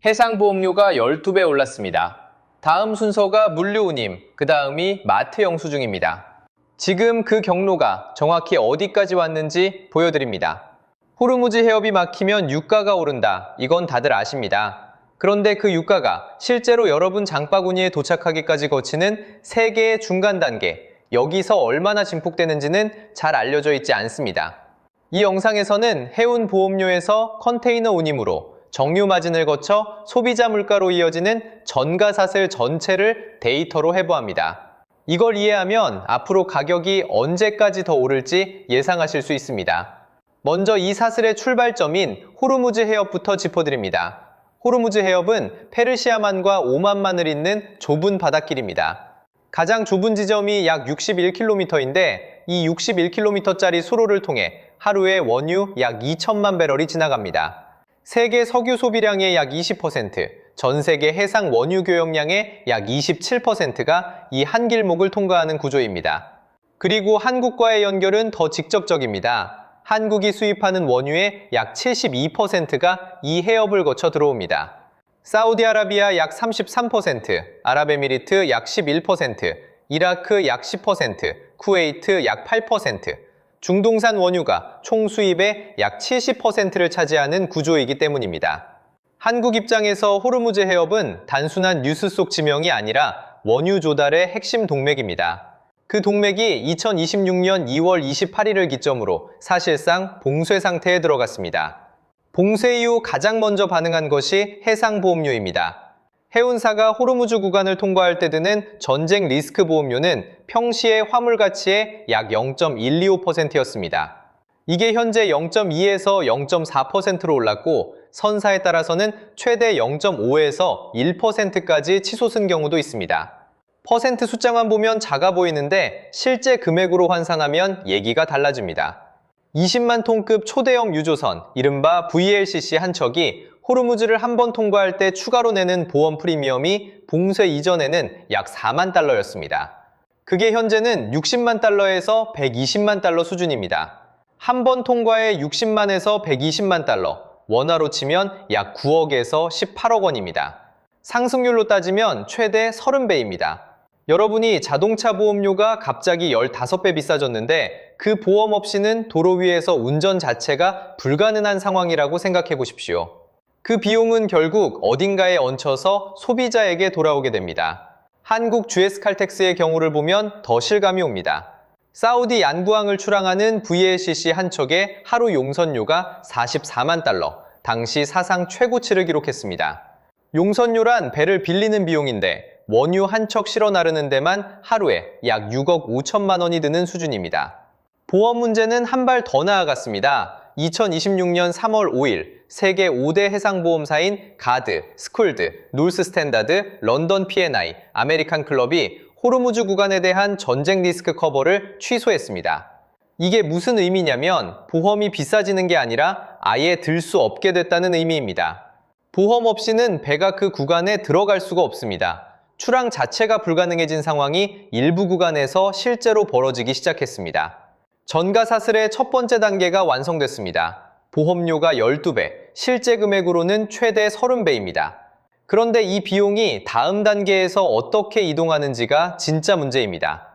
해상보험료가 12배 올랐습니다. 다음 순서가 물류운임, 그 다음이 마트 영수증입니다. 지금 그 경로가 정확히 어디까지 왔는지 보여드립니다. 호르무즈 해협이 막히면 유가가 오른다. 이건 다들 아십니다. 그런데 그 유가가 실제로 여러분 장바구니에 도착하기까지 거치는 세 개의 중간 단계, 여기서 얼마나 증폭되는지는 잘 알려져 있지 않습니다. 이 영상에서는 해운 보험료에서 컨테이너 운임으로 정유 마진을 거쳐 소비자 물가로 이어지는 전가사슬 전체를 데이터로 해부합니다. 이걸 이해하면 앞으로 가격이 언제까지 더 오를지 예상하실 수 있습니다. 먼저 이 사슬의 출발점인 호르무즈 해협부터 짚어드립니다. 호르무즈 해협은 페르시아만과 오만만을 잇는 좁은 바닷길입니다. 가장 좁은 지점이 약 61km인데 이 61km짜리 수로를 통해 하루에 원유 약 2천만 배럴이 지나갑니다. 세계 석유 소비량의 약 20%, 전 세계 해상 원유 교역량의 약 27%가 이 한 길목을 통과하는 구조입니다. 그리고 한국과의 연결은 더 직접적입니다. 한국이 수입하는 원유의 약 72%가 이 해협을 거쳐 들어옵니다. 사우디아라비아 약 33%, 아랍에미리트 약 11%, 이라크 약 10%, 쿠웨이트 약 8%, 중동산 원유가 총 수입의 약 70%를 차지하는 구조이기 때문입니다. 한국 입장에서 호르무즈 해협은 단순한 뉴스 속 지명이 아니라 원유 조달의 핵심 동맥입니다. 그 동맥이 2026년 2월 28일을 기점으로 사실상 봉쇄 상태에 들어갔습니다. 봉쇄 이후 가장 먼저 반응한 것이 해상보험료입니다. 해운사가 호르무즈 구간을 통과할 때 드는 전쟁 리스크 보험료는 평시의 화물 가치의 약 0.125%였습니다. 이게 현재 0.2에서 0.4%로 올랐고 선사에 따라서는 최대 0.5에서 1%까지 치솟은 경우도 있습니다. 퍼센트 숫자만 보면 작아 보이는데 실제 금액으로 환산하면 얘기가 달라집니다. 20만 톤급 초대형 유조선, 이른바 VLCC 한 척이 호르무즈를 한 번 통과할 때 추가로 내는 보험 프리미엄이 봉쇄 이전에는 약 4만 달러였습니다. 그게 현재는 60만 달러에서 120만 달러 수준입니다. 한 번 통과에 60만에서 120만 달러, 원화로 치면 약 9억에서 18억 원입니다. 상승률로 따지면 최대 30배입니다. 여러분이 자동차 보험료가 갑자기 15배 비싸졌는데 그 보험 없이는 도로 위에서 운전 자체가 불가능한 상황이라고 생각해 보십시오. 그 비용은 결국 어딘가에 얹혀서 소비자에게 돌아오게 됩니다. 한국 GS칼텍스의 경우를 보면 더 실감이 옵니다. 사우디 얀구항을 출항하는 VLCC 한 척의 하루 용선료가 44만 달러, 당시 사상 최고치를 기록했습니다. 용선료란 배를 빌리는 비용인데 원유 한 척 실어 나르는 데만 하루에 약 6억 5천만 원이 드는 수준입니다. 보험 문제는 한 발 더 나아갔습니다. 2026년 3월 5일 세계 5대 해상보험사인 가드, 스쿨드, 놀스 스탠다드, 런던 P&I, 아메리칸 클럽이 호르무즈 구간에 대한 전쟁 리스크 커버를 취소했습니다. 이게 무슨 의미냐면 보험이 비싸지는 게 아니라 아예 들 수 없게 됐다는 의미입니다. 보험 없이는 배가 그 구간에 들어갈 수가 없습니다. 출항 자체가 불가능해진 상황이 일부 구간에서 실제로 벌어지기 시작했습니다. 전가사슬의 첫 번째 단계가 완성됐습니다. 보험료가 12배, 실제 금액으로는 최대 30배입니다. 그런데 이 비용이 다음 단계에서 어떻게 이동하는지가 진짜 문제입니다.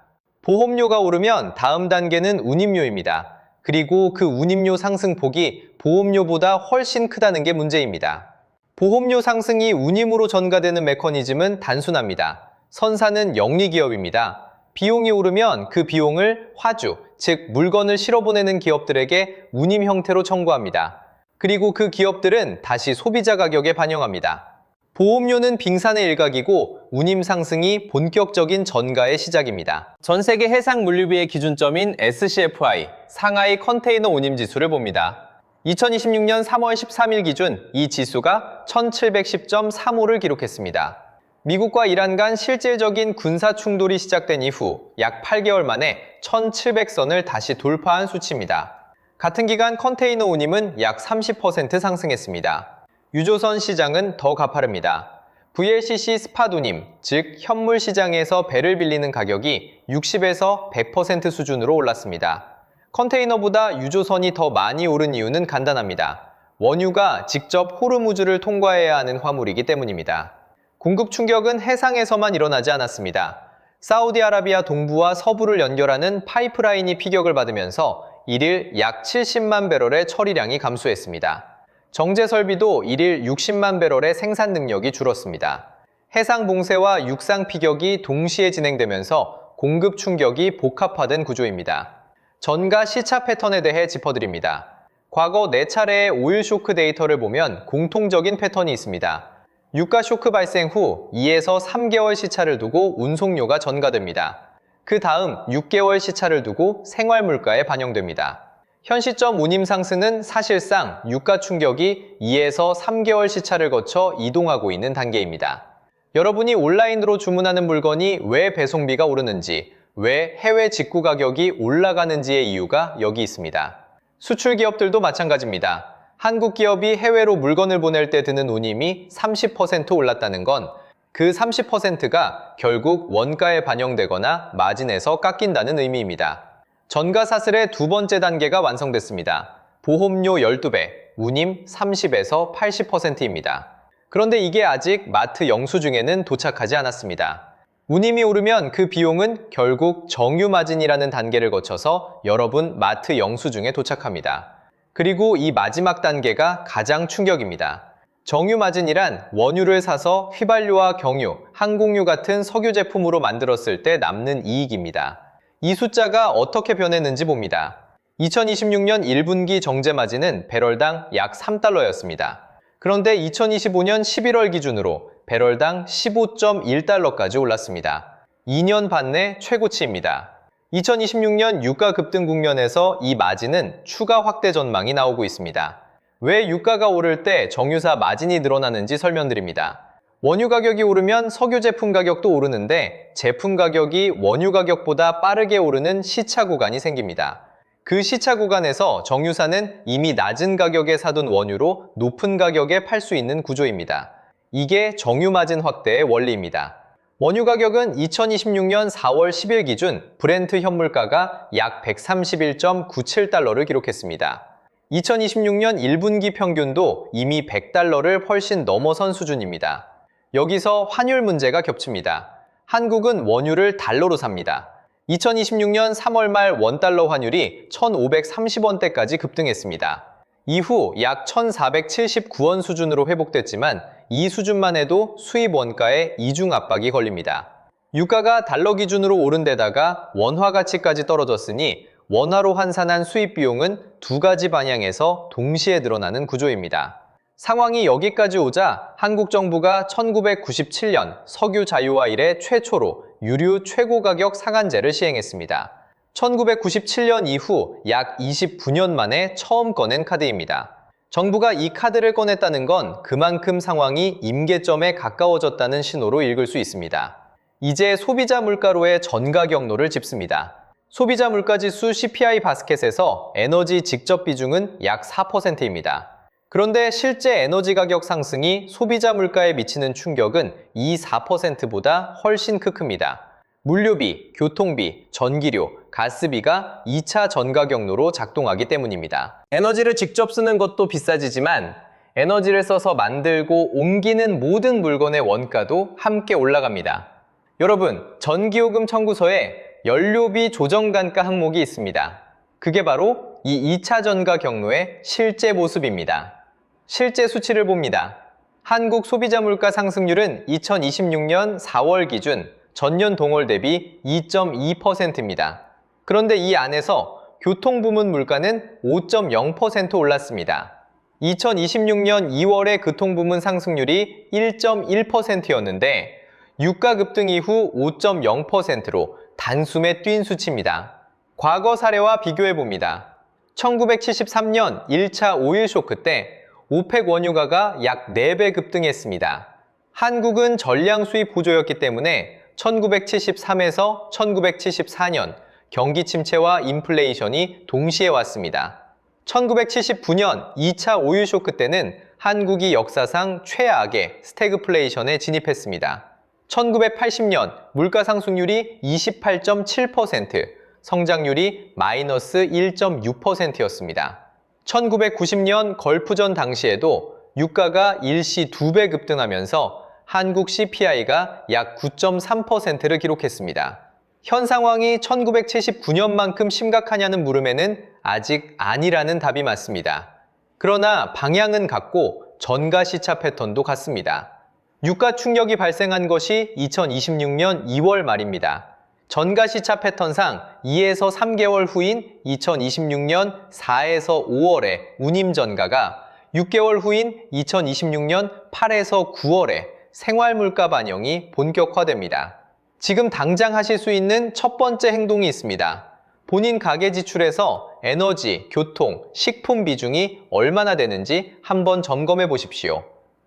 보험료가 오르면 다음 단계는 운임료입니다. 그리고 그 운임료 상승폭이 보험료보다 훨씬 크다는 게 문제입니다. 보험료 상승이 운임으로 전가되는 메커니즘은 단순합니다. 선사는 영리기업입니다. 비용이 오르면 그 비용을 화주, 즉 물건을 실어보내는 기업들에게 운임 형태로 청구합니다. 그리고 그 기업들은 다시 소비자 가격에 반영합니다. 보험료는 빙산의 일각이고 운임 상승이 본격적인 전가의 시작입니다. 전 세계 해상 물류비의 기준점인 SCFI, 상하이 컨테이너 운임 지수를 봅니다. 2026년 3월 13일 기준 이 지수가 1710.35를 기록했습니다. 미국과 이란 간 실질적인 군사 충돌이 시작된 이후 약 8개월 만에 1700선을 다시 돌파한 수치입니다. 같은 기간 컨테이너 운임은 약 30% 상승했습니다. 유조선 시장은 더 가파릅니다. VLCC 스팟 운임, 즉 현물 시장에서 배를 빌리는 가격이 60에서 100% 수준으로 올랐습니다. 컨테이너보다 유조선이 더 많이 오른 이유는 간단합니다. 원유가 직접 호르무즈를 통과해야 하는 화물이기 때문입니다. 공급 충격은 해상에서만 일어나지 않았습니다. 사우디아라비아 동부와 서부를 연결하는 파이프라인이 피격을 받으면서 일일 약 70만 배럴의 처리량이 감소했습니다. 정제 설비도 일일 60만 배럴의 생산 능력이 줄었습니다. 해상 봉쇄와 육상 피격이 동시에 진행되면서 공급 충격이 복합화된 구조입니다. 전가 시차 패턴에 대해 짚어드립니다. 과거 4차례의 오일 쇼크 데이터를 보면 공통적인 패턴이 있습니다. 유가 쇼크 발생 후 2에서 3개월 시차를 두고 운송료가 전가됩니다. 그 다음 6개월 시차를 두고 생활물가에 반영됩니다. 현 시점 운임 상승은 사실상 유가 충격이 2에서 3개월 시차를 거쳐 이동하고 있는 단계입니다. 여러분이 온라인으로 주문하는 물건이 왜 배송비가 오르는지, 왜 해외 직구 가격이 올라가는지의 이유가 여기 있습니다. 수출 기업들도 마찬가지입니다. 한국 기업이 해외로 물건을 보낼 때 드는 운임이 30% 올랐다는 건 그 30%가 결국 원가에 반영되거나 마진에서 깎인다는 의미입니다. 전가 사슬의 두 번째 단계가 완성됐습니다. 보험료 12배, 운임 30에서 80%입니다. 그런데 이게 아직 마트 영수증에는 도착하지 않았습니다. 운임이 오르면 그 비용은 결국 정유 마진이라는 단계를 거쳐서 여러분 마트 영수증에 도착합니다. 그리고 이 마지막 단계가 가장 충격입니다. 정유 마진이란 원유를 사서 휘발유와 경유, 항공유 같은 석유 제품으로 만들었을 때 남는 이익입니다. 이 숫자가 어떻게 변했는지 봅니다. 2026년 1분기 정제 마진은 배럴당 약 3달러였습니다. 그런데 2025년 11월 기준으로 배럴당 15.1달러까지 올랐습니다. 2년 반 내 최고치입니다. 2026년 유가 급등 국면에서 이 마진은 추가 확대 전망이 나오고 있습니다. 왜 유가가 오를 때 정유사 마진이 늘어나는지 설명드립니다. 원유 가격이 오르면 석유 제품 가격도 오르는데 제품 가격이 원유 가격보다 빠르게 오르는 시차 구간이 생깁니다. 그 시차 구간에서 정유사는 이미 낮은 가격에 사둔 원유로 높은 가격에 팔 수 있는 구조입니다. 이게 정유 마진 확대의 원리입니다. 원유 가격은 2026년 4월 10일 기준 브렌트 현물가가 약 131.97달러를 기록했습니다. 2026년 1분기 평균도 이미 100달러를 훨씬 넘어선 수준입니다. 여기서 환율 문제가 겹칩니다. 한국은 원유를 달러로 삽니다. 2026년 3월 말 원달러 환율이 1,530원대까지 급등했습니다. 이후 약 1,479원 수준으로 회복됐지만 이 수준만 해도 수입 원가에 이중 압박이 걸립니다. 유가가 달러 기준으로 오른 데다가 원화 가치까지 떨어졌으니 원화로 환산한 수입 비용은 두 가지 방향에서 동시에 늘어나는 구조입니다. 상황이 여기까지 오자 한국 정부가 1997년 석유 자유화 이래 최초로 유류 최고 가격 상한제를 시행했습니다. 1997년 이후 약 29년 만에 처음 꺼낸 카드입니다. 정부가 이 카드를 꺼냈다는 건 그만큼 상황이 임계점에 가까워졌다는 신호로 읽을 수 있습니다. 이제 소비자 물가로의 전가 경로를 짚습니다. 소비자 물가지수 CPI 바스켓에서 에너지 직접 비중은 약 4%입니다. 그런데 실제 에너지 가격 상승이 소비자 물가에 미치는 충격은 이 4%보다 훨씬 큽니다. 물류비, 교통비, 전기료, 가스비가 2차 전가 경로로 작동하기 때문입니다. 에너지를 직접 쓰는 것도 비싸지지만 에너지를 써서 만들고 옮기는 모든 물건의 원가도 함께 올라갑니다. 여러분, 전기요금 청구서에 연료비 조정단가 항목이 있습니다. 그게 바로 이 2차 전가 경로의 실제 모습입니다. 실제 수치를 봅니다. 한국 소비자 물가 상승률은 2026년 4월 기준 전년 동월 대비 2.2%입니다. 그런데 이 안에서 교통부문 물가는 5.0% 올랐습니다. 2026년 2월의 교통부문 상승률이 1.1%였는데 유가 급등 이후 5.0%로 단숨에 뛴 수치입니다. 과거 사례와 비교해봅니다. 1973년 1차 오일 쇼크 때 오펙 원유가가 약 4배 급등했습니다. 한국은 전량 수입 구조였기 때문에 1973에서 1974년 경기 침체와 인플레이션이 동시에 왔습니다. 1979년 2차 오일 쇼크 때는 한국이 역사상 최악의 스태그플레이션에 진입했습니다. 1980년 물가 상승률이 28.7%, 성장률이 마이너스 1.6%였습니다. 1990년 걸프전 당시에도 유가가 일시 2배 급등하면서 한국 CPI가 약 9.3%를 기록했습니다. 현 상황이 1979년만큼 심각하냐는 물음에는 아직 아니라는 답이 맞습니다. 그러나 방향은 같고 전가 시차 패턴도 같습니다. 유가 충격이 발생한 것이 2026년 2월 말입니다. 전가 시차 패턴상 2에서 3개월 후인 2026년 4에서 5월에 운임 전가가 6개월 후인 2026년 8에서 9월에 생활 물가 반영이 본격화됩니다. 지금 당장 하실 수 있는 첫 번째 행동이 있습니다. 본인 가계 지출에서 에너지, 교통, 식품 비중이 얼마나 되는지 한번 점검해 보십시오.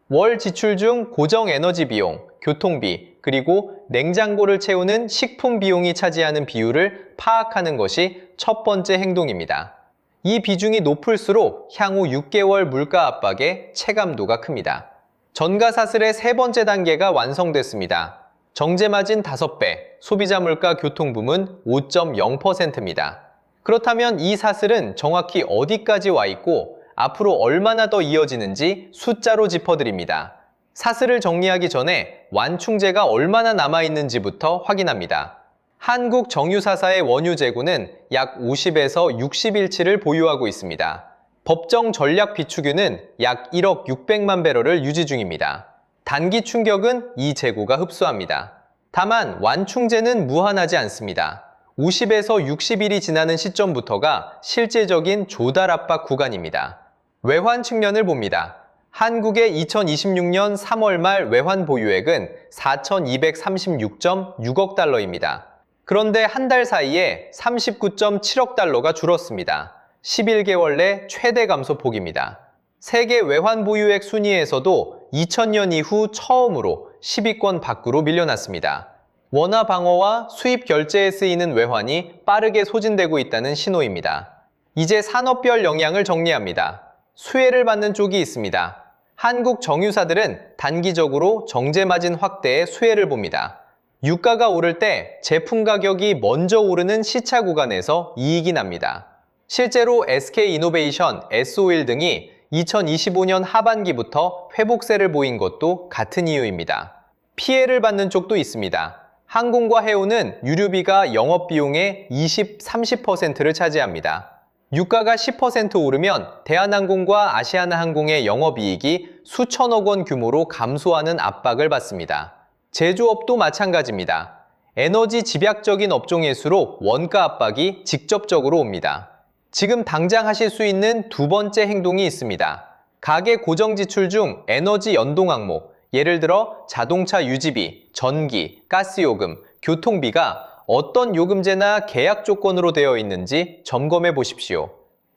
월 지출 중 고정 에너지 비용, 교통비, 그리고 냉장고를 채우는 식품 비용이 차지하는 비율을 파악하는 것이 첫 번째 행동입니다. 이 비중이 높을수록 향후 6개월 물가 압박의 체감도가 큽니다. 전가 사슬의 세 번째 단계가 완성됐습니다. 정제마진 5배, 소비자 물가 교통부문 5.0%입니다. 그렇다면 이 사슬은 정확히 어디까지 와 있고 앞으로 얼마나 더 이어지는지 숫자로 짚어드립니다. 사슬을 정리하기 전에 완충제가 얼마나 남아있는지부터 확인합니다. 한국 정유사사의 원유 재고는 약 50에서 60일치를 보유하고 있습니다. 법정 전략 비축유는 약 1억 600만 배럴을 유지 중입니다. 단기 충격은 이 재고가 흡수합니다. 다만 완충제는 무한하지 않습니다. 50에서 60일이 지나는 시점부터가 실질적인 조달 압박 구간입니다. 외환 측면을 봅니다. 한국의 2026년 3월 말 외환 보유액은 4,236.6억 달러입니다. 그런데 한 달 사이에 39.7억 달러가 줄었습니다. 11개월 내 최대 감소폭입니다. 세계 외환 보유액 순위에서도 2000년 이후 처음으로 10위권 밖으로 밀려났습니다. 원화 방어와 수입 결제에 쓰이는 외환이 빠르게 소진되고 있다는 신호입니다. 이제 산업별 영향을 정리합니다. 수혜를 받는 쪽이 있습니다. 한국 정유사들은 단기적으로 정제마진 확대에 수혜를 봅니다. 유가가 오를 때 제품 가격이 먼저 오르는 시차 구간에서 이익이 납니다. 실제로 SK이노베이션, S-오일 등이 2025년 하반기부터 회복세를 보인 것도 같은 이유입니다. 피해를 받는 쪽도 있습니다. 항공과 해운은 유류비가 영업비용의 20, 30%를 차지합니다. 유가가 10% 오르면 대한항공과 아시아나항공의 영업이익이 수천억 원 규모로 감소하는 압박을 받습니다. 제조업도 마찬가지입니다. 에너지 집약적인 업종일수록 원가 압박이 직접적으로 옵니다. 지금 당장 하실 수 있는 두 번째 행동이 있습니다. 가계 고정 지출 중 에너지 연동 항목, 예를 들어 자동차 유지비, 전기, 가스요금, 교통비가 어떤 요금제나 계약 조건으로 되어 있는지 점검해 보십시오.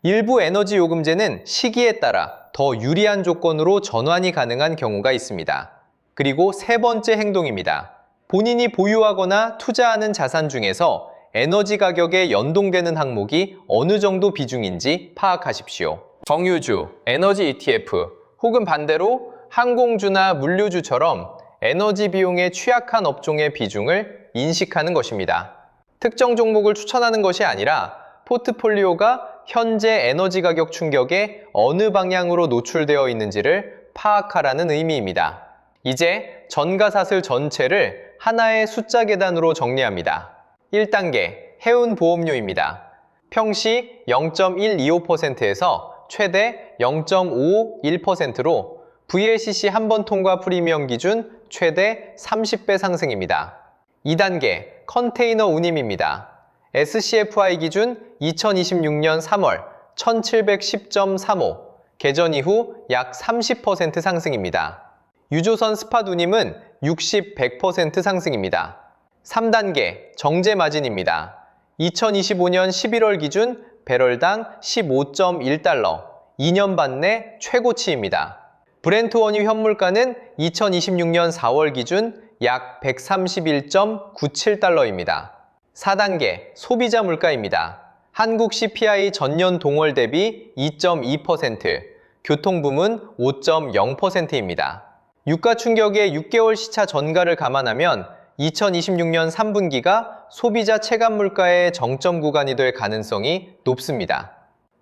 일부 에너지 요금제는 시기에 따라 더 유리한 조건으로 전환이 가능한 경우가 있습니다. 그리고 세 번째 행동입니다. 본인이 보유하거나 투자하는 자산 중에서 에너지 가격에 연동되는 항목이 어느 정도 비중인지 파악하십시오. 정유주, 에너지 ETF, 혹은 반대로 항공주나 물류주처럼 에너지 비용에 취약한 업종의 비중을 인식하는 것입니다. 특정 종목을 추천하는 것이 아니라 포트폴리오가 현재 에너지 가격 충격에 어느 방향으로 노출되어 있는지를 파악하라는 의미입니다. 이제 전가사슬 전체를 하나의 숫자 계단으로 정리합니다. 1단계, 해운보험료입니다. 평시 0.125%에서 최대 0.551%로 VLCC 한 번 통과 프리미엄 기준 최대 30배 상승입니다. 2단계, 컨테이너 운임입니다. SCFI 기준 2026년 3월 1710.35, 개전 이후 약 30% 상승입니다. 유조선 스팟 운임은 60, 100% 상승입니다. 3단계, 정제마진입니다. 2025년 11월 기준 배럴당 15.1달러, 2년 반 내 최고치입니다. 브렌트 원유 현물가는 2026년 4월 기준 약 131.97달러입니다. 4단계, 소비자 물가입니다. 한국 CPI 전년 동월 대비 2.2%, 교통부문 5.0%입니다. 유가 충격의 6개월 시차 전가를 감안하면 2026년 3분기가 소비자 체감 물가의 정점 구간이 될 가능성이 높습니다.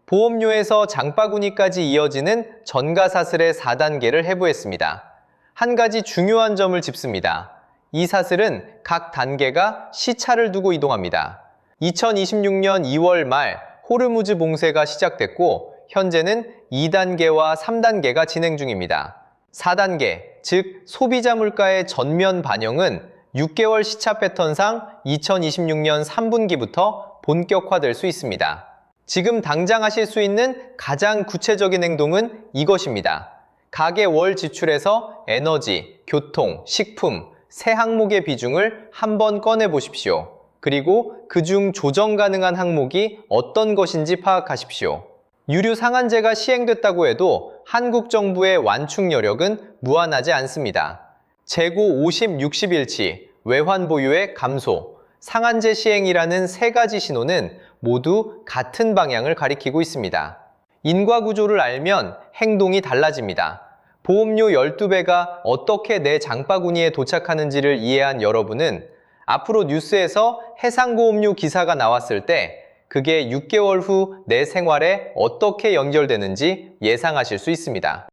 보험료에서 장바구니까지 이어지는 전가사슬의 4단계를 해부했습니다. 한 가지 중요한 점을 짚습니다. 이 사슬은 각 단계가 시차를 두고 이동합니다. 2026년 2월 말 호르무즈 봉쇄가 시작됐고 현재는 2단계와 3단계가 진행 중입니다. 4단계, 즉 소비자 물가의 전면 반영은 6개월 시차 패턴상 2026년 3분기부터 본격화될 수 있습니다. 지금 당장 하실 수 있는 가장 구체적인 행동은 이것입니다. 가계 월 지출에서 에너지, 교통, 식품, 세 항목의 비중을 한번 꺼내 보십시오. 그리고 그중 조정 가능한 항목이 어떤 것인지 파악하십시오. 유류 상한제가 시행됐다고 해도 한국 정부의 완충 여력은 무한하지 않습니다. 재고 50, 60일치, 외환 보유의 감소, 상한제 시행이라는 세 가지 신호는 모두 같은 방향을 가리키고 있습니다. 인과 구조를 알면 행동이 달라집니다. 보험료 12배가 어떻게 내 장바구니에 도착하는지를 이해한 여러분은 앞으로 뉴스에서 해상보험료 기사가 나왔을 때 그게 6개월 후 내 생활에 어떻게 연결되는지 예상하실 수 있습니다.